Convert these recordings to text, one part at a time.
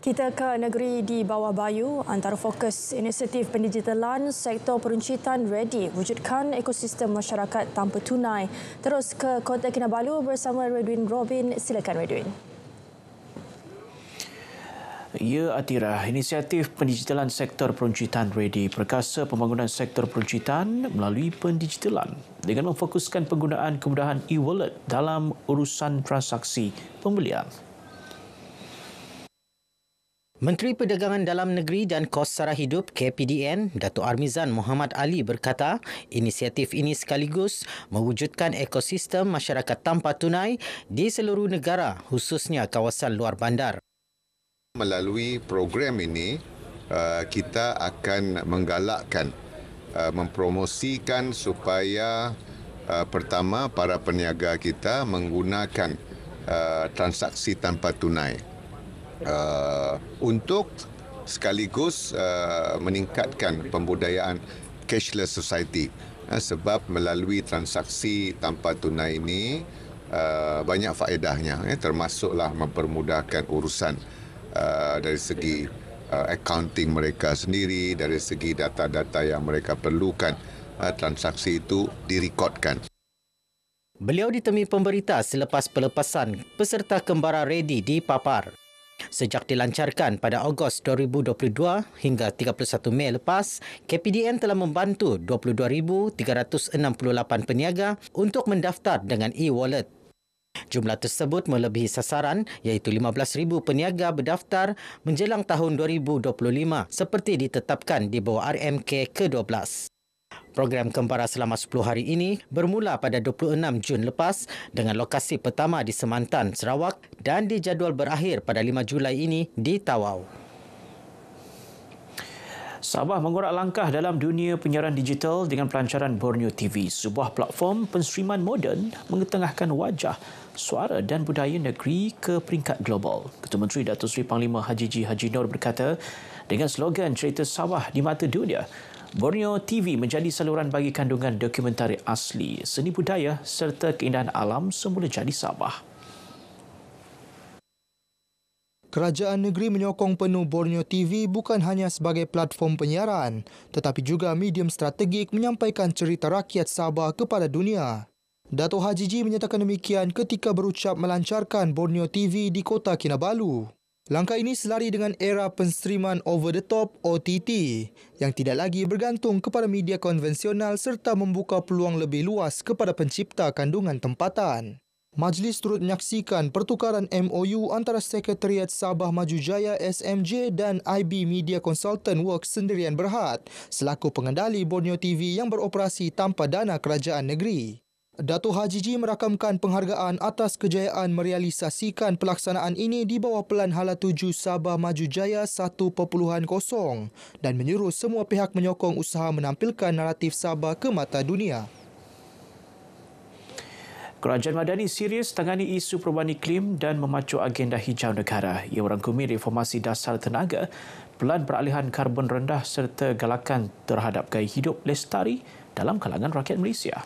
Kita ke negeri di bawah bayu. Antara fokus inisiatif pendigitalan sektor peruncitan ready wujudkan ekosistem masyarakat tanpa tunai. Terus ke Kota Kinabalu bersama Redwin Robin. Silakan Redwin. Ya, Atira, inisiatif pendigitalan sektor peruncitan ready perkasa pembangunan sektor peruncitan melalui pendigitalan dengan memfokuskan penggunaan kemudahan e-wallet dalam urusan transaksi pembelian. Menteri Perdagangan Dalam Negeri dan Kos Sara Hidup KPDN, Datuk Armizan Muhammad Ali berkata, inisiatif ini sekaligus mewujudkan ekosistem masyarakat tanpa tunai di seluruh negara, khususnya kawasan luar bandar. Melalui program ini, kita akan menggalakkan, mempromosikan supaya pertama para peniaga kita menggunakan transaksi tanpa tunai. Untuk sekaligus meningkatkan pembudayaan cashless society, sebab melalui transaksi tanpa tunai ini banyak faedahnya, termasuklah mempermudahkan urusan dari segi accounting mereka sendiri, dari segi data-data yang mereka perlukan, transaksi itu direkodkan. Beliau ditemui pemberita selepas pelepasan peserta kembara ready di Papar. Sejak dilancarkan pada Ogos 2022 hingga 31 Mei lepas, KPDN telah membantu 22,368 peniaga untuk mendaftar dengan e-wallet. Jumlah tersebut melebihi sasaran iaitu 15,000 peniaga berdaftar menjelang tahun 2025 seperti ditetapkan di bawah RMK ke-12. Program Kembara selama 10 hari ini bermula pada 26 Jun lepas dengan lokasi pertama di Semantan, Sarawak dan dijadual berakhir pada 5 Julai ini di Tawau. Sabah mengorak langkah dalam dunia penyiaran digital dengan pelancaran Borneo TV, sebuah platform penstriman moden mengetengahkan wajah, suara dan budaya negeri ke peringkat global. Ketua Menteri Datuk Seri Panglima Haji G. Haji Nur berkata, dengan slogan cerita Sabah di mata dunia, Borneo TV menjadi saluran bagi kandungan dokumentari asli, seni budaya serta keindahan alam semula jadi Sabah. Kerajaan negeri menyokong penuh Borneo TV bukan hanya sebagai platform penyiaran, tetapi juga medium strategik menyampaikan cerita rakyat Sabah kepada dunia. Datuk Haji G menyatakan demikian ketika berucap melancarkan Borneo TV di Kota Kinabalu. Langkah ini selari dengan era penstriman over the top OTT yang tidak lagi bergantung kepada media konvensional serta membuka peluang lebih luas kepada pencipta kandungan tempatan. Majlis turut menyaksikan pertukaran MOU antara Sekretariat Sabah Maju Jaya SMJ dan IB Media Consultant Works Sendirian Berhad selaku pengendali Borneo TV yang beroperasi tanpa dana kerajaan negeri. Datuk Haji G merakamkan penghargaan atas kejayaan merealisasikan pelaksanaan ini di bawah Pelan Hala 7 Sabah Maju Jaya 1.0 dan menyuruh semua pihak menyokong usaha menampilkan naratif Sabah ke mata dunia. Kerajaan Madani serius tangani isu perubahan iklim dan memacu agenda hijau negara. Ia merangkumi reformasi dasar tenaga, pelan peralihan karbon rendah serta galakan terhadap gaya hidup lestari dalam kalangan rakyat Malaysia.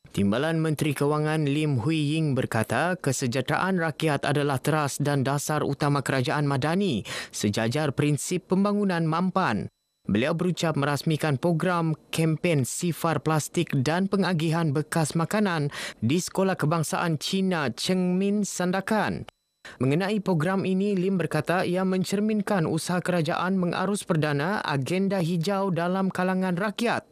Timbalan Menteri Kewangan Lim Hui Ying berkata kesejahteraan rakyat adalah teras dan dasar utama kerajaan Madani sejajar prinsip pembangunan mampan. Beliau berucap merasmikan program kempen sifar plastik dan pengagihan bekas makanan di Sekolah Kebangsaan Cina Chengmin Sandakan. Mengenai program ini, Lim berkata ia mencerminkan usaha kerajaan mengarus perdana agenda hijau dalam kalangan rakyat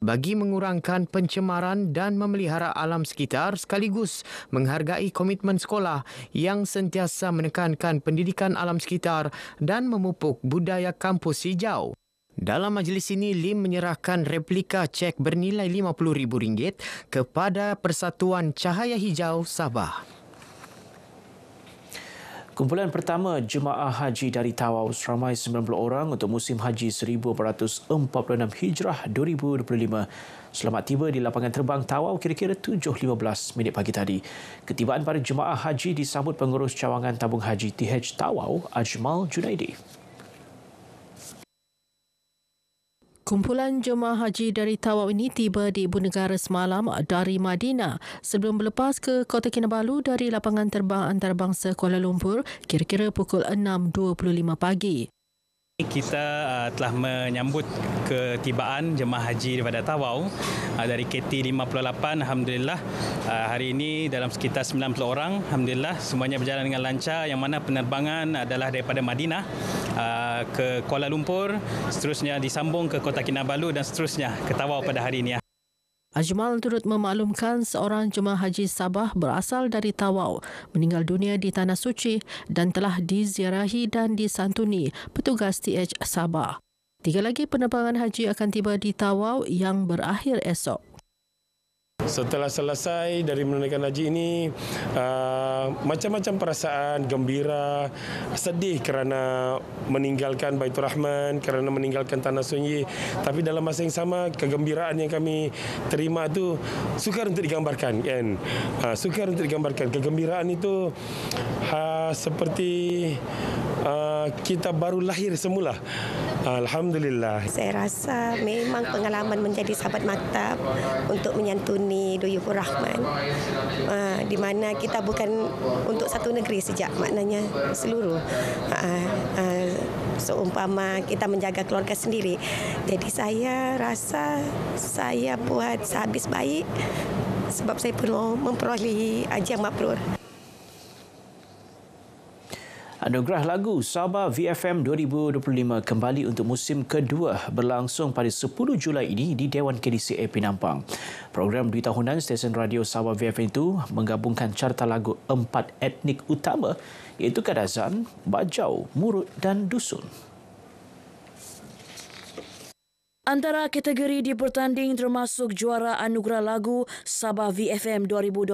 bagi mengurangkan pencemaran dan memelihara alam sekitar sekaligus menghargai komitmen sekolah yang sentiasa menekankan pendidikan alam sekitar dan memupuk budaya kampus hijau. Dalam majlis ini, Lim menyerahkan replika cek bernilai RM50,000 kepada Persatuan Cahaya Hijau Sabah. Kumpulan pertama jemaah haji dari Tawau seramai 90 orang untuk musim haji 1446 Hijrah 2025 selamat tiba di lapangan terbang Tawau kira-kira 7.15 minit pagi tadi. Ketibaan para jemaah haji disambut pengurus cawangan tabung haji TH Tawau, Ajmal Junaidi. Kumpulan jemaah haji dari Tawau ini tiba di Ibu Negara semalam dari Madinah sebelum berlepas ke Kota Kinabalu dari lapangan terbang antarabangsa Kuala Lumpur kira-kira pukul 6.25 pagi. Kita telah menyambut ketibaan jemaah haji daripada Tawau dari KT 58. Alhamdulillah hari ini dalam sekitar 90 orang. Alhamdulillah semuanya berjalan dengan lancar, yang mana penerbangan adalah daripada Madinah ke Kuala Lumpur, seterusnya disambung ke Kota Kinabalu dan seterusnya ke Tawau pada hari ini. Ajmal turut memaklumkan seorang jemaah haji Sabah berasal dari Tawau meninggal dunia di Tanah Suci dan telah diziarahi dan disantuni petugas TH Sabah. 3 lagi penerbangan haji akan tiba di Tawau yang berakhir esok. Setelah selesai dari menunaikan haji ini, macam-macam perasaan, gembira, sedih kerana meninggalkan Baitur Rahman, kerana meninggalkan Tanah Sunyi. Tapi dalam masa yang sama, kegembiraan yang kami terima itu sukar untuk digambarkan, kan? Sukar untuk digambarkan. Kegembiraan itu seperti kita baru lahir semula. Alhamdulillah. Saya rasa memang pengalaman menjadi sahabat maktab untuk menyantuni Duyufur Rahman, di mana kita bukan untuk satu negeri sejak, maknanya seluruh. Seumpama kita menjaga keluarga sendiri. Jadi saya rasa saya buat sehabis baik sebab saya perlu memperolehi ajang mabrur. Anugerah Lagu Sabah VFM 2025 kembali untuk musim kedua berlangsung pada 10 Julai ini di Dewan KDCA Penampang. Program 2 tahunan stesen radio Sabah VFM itu menggabungkan carta lagu 4 etnik utama iaitu Kadazan, Bajau, Murut dan Dusun. Antara kategori dipertanding termasuk juara Anugerah Lagu Sabah VFM 2025,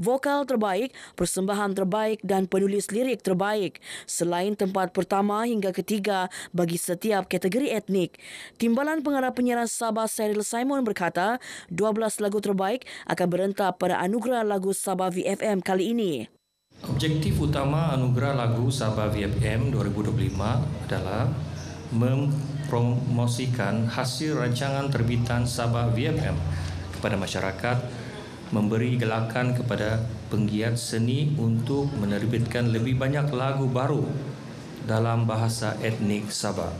vokal terbaik, persembahan terbaik dan penulis lirik terbaik. Selain tempat pertama hingga ketiga bagi setiap kategori etnik. Timbalan Pengarah Penyiaran Sabah Cyril Simon berkata, 12 lagu terbaik akan berentak pada Anugerah Lagu Sabah VFM kali ini. Objektif utama Anugerah Lagu Sabah VFM 2025 adalah mempromosikan hasil rancangan terbitan Sabah VFM kepada masyarakat, memberi gelakan kepada penggiat seni untuk menerbitkan lebih banyak lagu baru dalam bahasa etnik Sabah,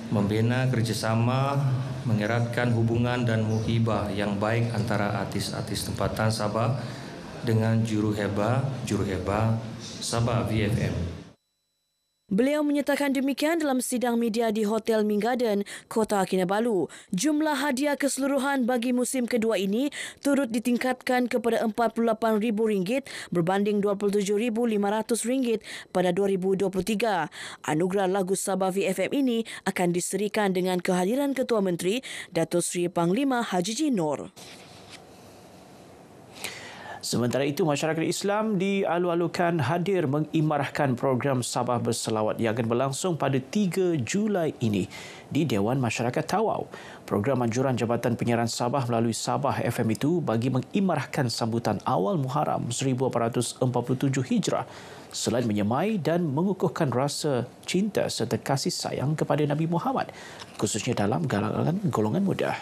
membina kerjasama, mengeratkan hubungan dan muhibah yang baik antara artis-artis tempatan Sabah dengan juruhebah Sabah VFM. Beliau menyatakan demikian dalam sidang media di Hotel Minggaden, Kota Kinabalu. Jumlah hadiah keseluruhan bagi musim kedua ini turut ditingkatkan kepada RM48,000 berbanding RM27,500 pada 2023. Anugerah Lagu Sabah VFM ini akan diserikan dengan kehadiran Ketua Menteri Datuk Seri Panglima Haji Ji Noor. Sementara itu, masyarakat Islam dialu-alukan hadir mengimarahkan program Sabah Berselawat yang akan berlangsung pada 3 Julai ini di Dewan Masyarakat Tawau. Program anjuran Jabatan Penyiaran Sabah melalui Sabah FM itu bagi mengimarahkan sambutan awal Muharram 1447 Hijrah selain menyemai dan mengukuhkan rasa cinta serta kasih sayang kepada Nabi Muhammad, khususnya dalam kalangan golongan muda.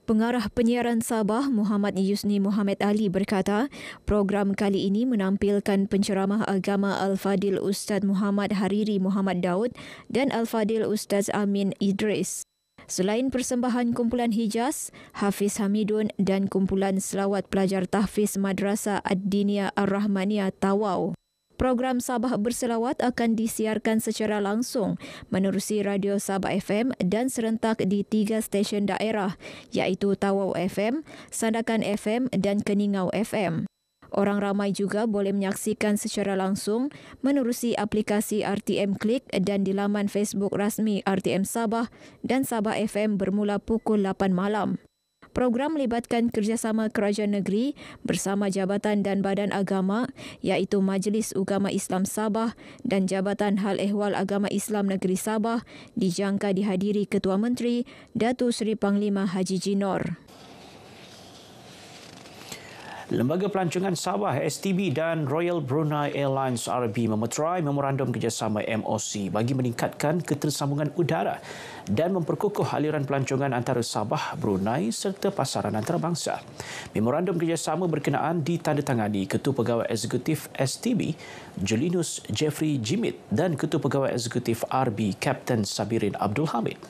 Pengarah Penyiaran Sabah Muhammad Yusni Muhammad Ali berkata, program kali ini menampilkan penceramah agama Al-Fadil Ustaz Muhammad Hariri Muhammad Daud dan Al-Fadil Ustaz Amin Idris. Selain persembahan kumpulan Hijaz, Hafiz Hamidun dan kumpulan selawat pelajar tahfiz Madrasah Ad-Diniyah Ar-Rahmaniyah Tawau. Program Sabah Berselawat akan disiarkan secara langsung menerusi Radio Sabah FM dan serentak di 3 stesen daerah iaitu Tawau FM, Sandakan FM dan Keningau FM. Orang ramai juga boleh menyaksikan secara langsung menerusi aplikasi RTM Klik dan di laman Facebook rasmi RTM Sabah dan Sabah FM bermula pukul 8 malam. Program melibatkan kerjasama kerajaan negeri bersama jabatan dan badan agama iaitu Majlis Ugama Islam Sabah dan Jabatan Hal Ehwal Agama Islam Negeri Sabah dijangka dihadiri Ketua Menteri Datuk Seri Panglima Haji Ji Noor. Lembaga Pelancongan Sabah STB dan Royal Brunei Airlines RB memeterai memorandum kerjasama MOC bagi meningkatkan ketersambungan udara dan memperkukuh aliran pelancongan antara Sabah, Brunei serta pasaran antarabangsa. Memorandum kerjasama berkenaan ditandatangani Ketua Pegawai Eksekutif STB Julinus Jeffrey Jimit dan Ketua Pegawai Eksekutif RB Kapten Sabirin Abdul Hamid.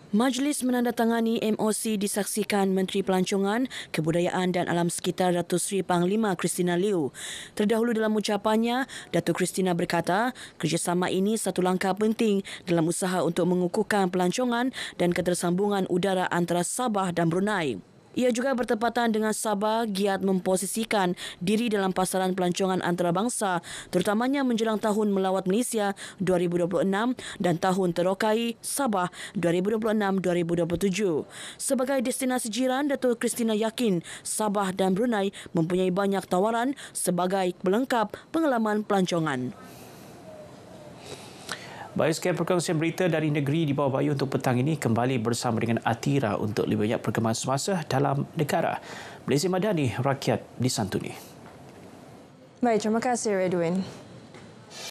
Majlis menandatangani MOC disaksikan Menteri Pelancongan, Kebudayaan dan Alam Sekitar Datuk Seri Panglima Christina Liew. Terdahulu dalam ucapannya, Datuk Christina berkata, kerjasama ini satu langkah penting dalam usaha untuk mengukuhkan pelancongan dan ketersambungan udara antara Sabah dan Brunei. Ia juga bertepatan dengan Sabah giat memposisikan diri dalam pasaran pelancongan antarabangsa, terutamanya menjelang Tahun Melawat Malaysia 2026 dan Tahun Terokai Sabah 2026-2027. Sebagai destinasi jiran, Datuk Christina yakin Sabah dan Brunei mempunyai banyak tawaran sebagai pelengkap pengalaman pelancongan. Baik, sekian perkongsian berita dari negeri di bawah bayu untuk petang ini, kembali bersama dengan Atira untuk lebih banyak perkembangan semasa dalam negara. Malaysia Madani, rakyat disantuni. Baik, terima kasih Redwin.